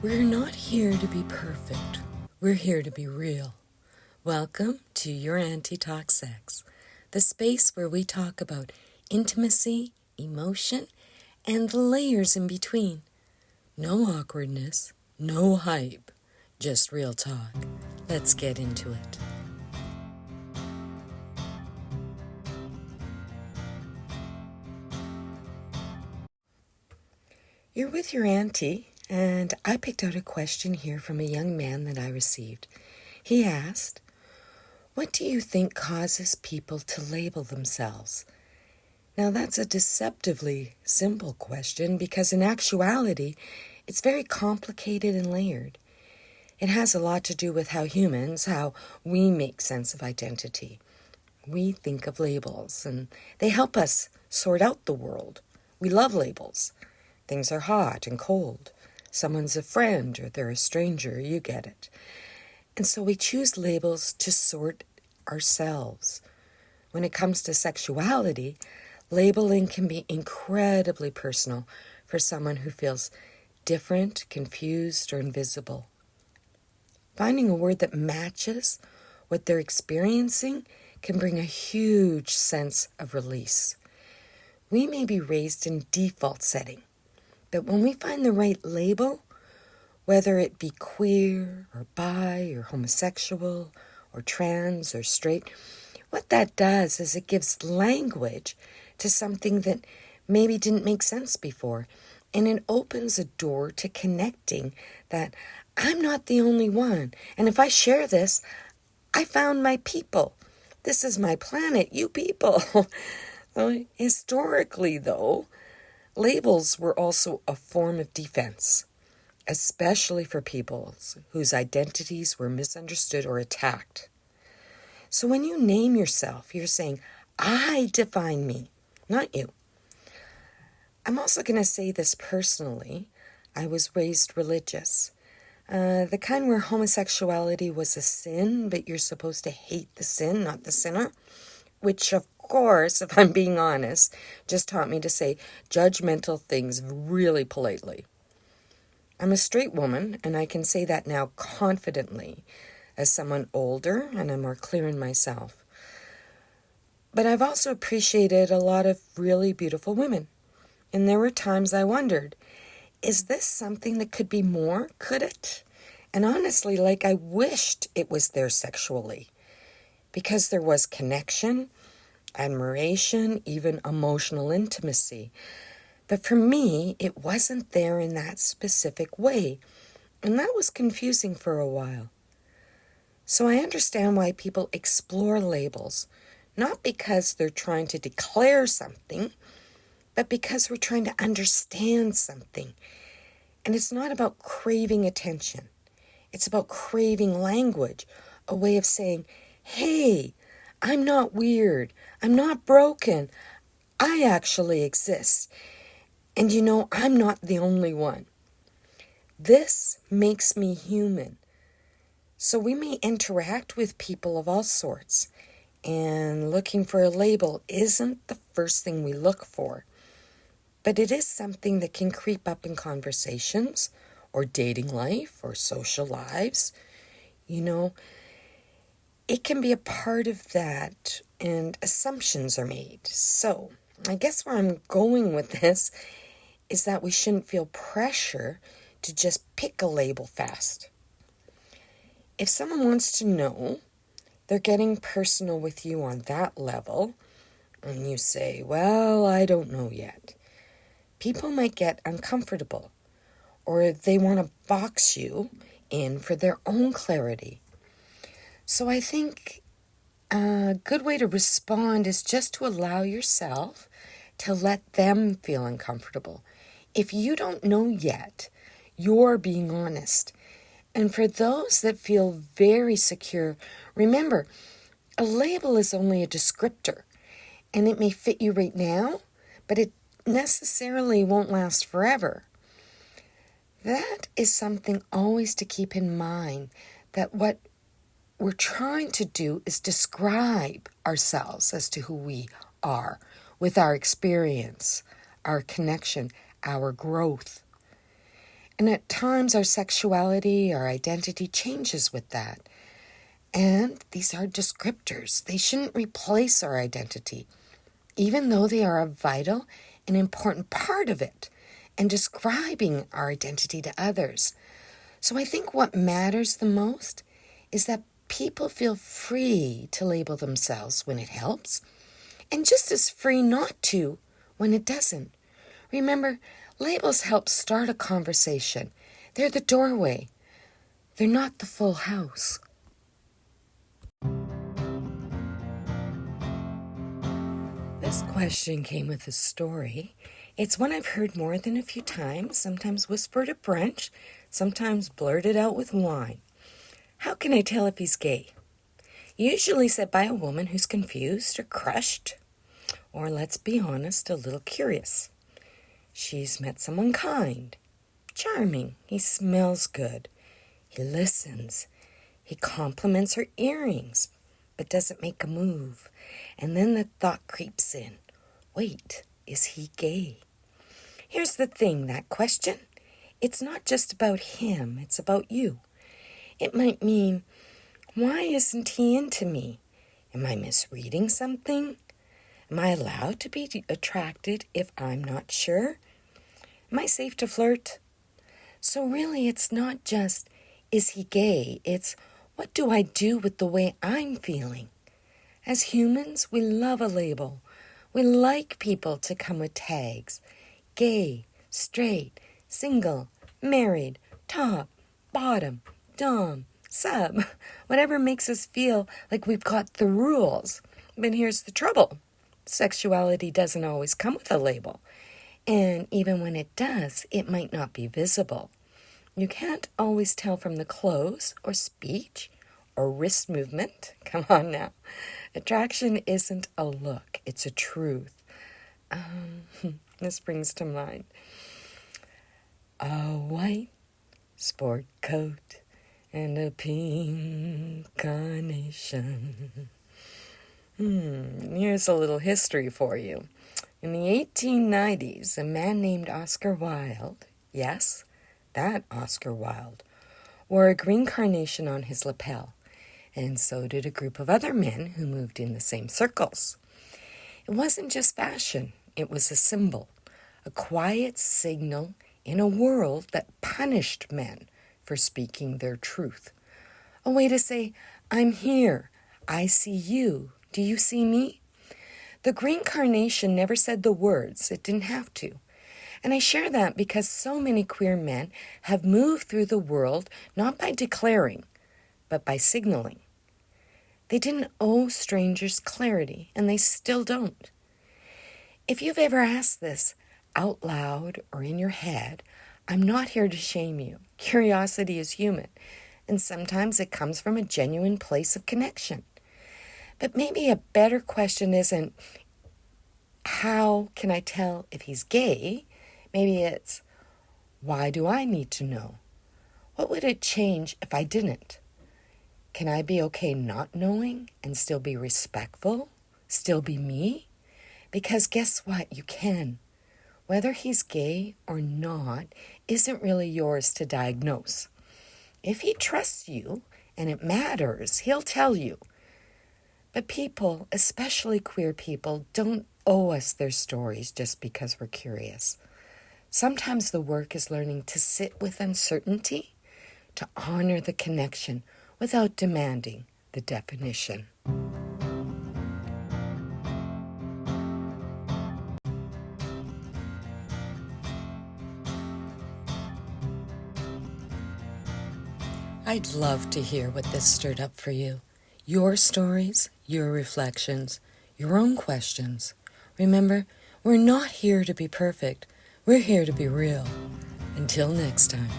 We're not here to be perfect. We're here to be real. Welcome to Your Aunty Talks Sex, the space where we talk about intimacy, emotion, and the layers in between. No awkwardness, no hype, just real talk. Let's get into it. You're with your auntie, and I picked out a question here from a young man that I received. He asked, "What do you think causes people to label themselves?" Now, that's a deceptively simple question because in actuality, it's very complicated and layered. It has a lot to do with how we make sense of identity. We think of labels, and they help us sort out the world. We love labels. Things are hot and cold. Someone's a friend or they're a stranger, you get it. And so we choose labels to sort ourselves. When it comes to sexuality, labeling can be incredibly personal for someone who feels different, confused, or invisible. Finding a word that matches what they're experiencing can bring a huge sense of release. We may be raised in default setting, but when we find the right label, whether it be queer or bi or homosexual or trans or straight, what that does is it gives language to something that maybe didn't make sense before. And it opens a door to connecting that I'm not the only one. And if I share this, I found my people. This is my planet, you people. Historically, though, labels were also a form of defense, especially for peoples whose identities were misunderstood or attacked. So when you name yourself, you're saying, I define me, not you. I'm also going to say this personally. I was raised religious. The kind where homosexuality was a sin, but you're supposed to hate the sin, not the sinner. Which, of course, if I'm being honest, just taught me to say judgmental things really politely. I'm a straight woman, and I can say that now confidently as someone older, and I'm more clear in myself. But I've also appreciated a lot of really beautiful women. And there were times I wondered, is this something that could be more? Could it? And honestly, I wished it was there sexually. Because there was connection, admiration, even emotional intimacy. But for me, it wasn't there in that specific way. And that was confusing for a while. So I understand why people explore labels, not because they're trying to declare something, but because we're trying to understand something. And it's not about craving attention. It's about craving language, a way of saying, hey, I'm not weird. I'm not broken. I actually exist. And I'm not the only one. This makes me human. So we may interact with people of all sorts, and looking for a label isn't the first thing we look for. But it is something that can creep up in conversations, or dating life, or social lives. It can be a part of that, and assumptions are made. So, I guess where I'm going with this is that we shouldn't feel pressure to just pick a label fast. If someone wants to know, they're getting personal with you on that level, and you say, well, I don't know yet. People might get uncomfortable, or they want to box you in for their own clarity. So I think a good way to respond is just to allow yourself to let them feel uncomfortable. If you don't know yet, you're being honest. And for those that feel very secure, remember, a label is only a descriptor, and it may fit you right now, but it necessarily won't last forever. That is something always to keep in mind, that what we're trying to do is describe ourselves as to who we are with our experience, our connection, our growth. And at times our sexuality, our identity changes with that. And these are descriptors. They shouldn't replace our identity, even though they are a vital and important part of it and describing our identity to others. So I think what matters the most is that people feel free to label themselves when it helps, and just as free not to when it doesn't. Remember, labels help start a conversation. They're the doorway. They're not the full house. This question came with a story. It's one I've heard more than a few times, sometimes whispered at brunch, sometimes blurted out with wine. How can I tell if he's gay? Usually said by a woman who's confused or crushed, or let's be honest, a little curious. She's met someone kind, charming, he smells good, he listens, he compliments her earrings, but doesn't make a move. And then the thought creeps in, wait, is he gay? Here's the thing, that question, it's not just about him, it's about you. It might mean, why isn't he into me? Am I misreading something? Am I allowed to be attracted if I'm not sure? Am I safe to flirt? So really, it's not just, is he gay? It's, what do I do with the way I'm feeling? As humans, we love a label. We like people to come with tags. Gay, straight, single, married, top, bottom, dom, sub. Whatever makes us feel like we've got the rules. But here's the trouble. Sexuality doesn't always come with a label. And even when it does, it might not be visible. You can't always tell from the clothes or speech or wrist movement. Come on now. Attraction isn't a look, it's a truth. This brings to mind a white sport coat and a pink carnation. Here's a little history for you. In the 1890s, a man named Oscar Wilde, yes, that Oscar Wilde, wore a green carnation on his lapel, and so did a group of other men who moved in the same circles. It wasn't just fashion, it was a symbol, a quiet signal in a world that punished men for speaking their truth. A way to say, I'm here, I see you, do you see me? The green carnation never said the words, it didn't have to. And I share that because so many queer men have moved through the world not by declaring, but by signaling. They didn't owe strangers clarity, and they still don't. If you've ever asked this out loud or in your head, I'm not here to shame you. Curiosity is human, and sometimes it comes from a genuine place of connection. But maybe a better question isn't, how can I tell if he's gay? Maybe it's, why do I need to know? What would it change if I didn't? Can I be okay not knowing and still be respectful? Still be me? Because guess what? You can. Whether he's gay or not isn't really yours to diagnose. If he trusts you and it matters, he'll tell you. But people, especially queer people, don't owe us their stories just because we're curious. Sometimes the work is learning to sit with uncertainty, to honor the connection without demanding the definition. I'd love to hear what this stirred up for you. Your stories, your reflections, your own questions. Remember, we're not here to be perfect. We're here to be real. Until next time.